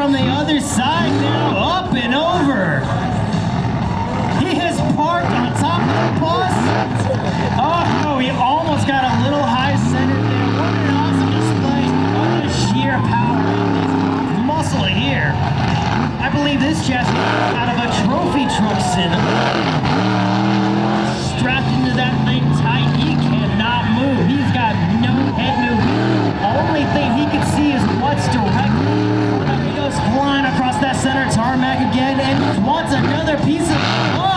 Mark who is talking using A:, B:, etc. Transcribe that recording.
A: from the other side now, up and over. He has parked on top of the bus. Oh no, he almost got a little high-centered there. What an awesome display of the sheer power of this muscle here. I believe this chassis out of a trophy truck sim. Strapped into that thing tight, he cannot move. He's got no head movement. The only thing he can see is what's directly in front of him. He goes flying across that center tarmac again and wants another piece of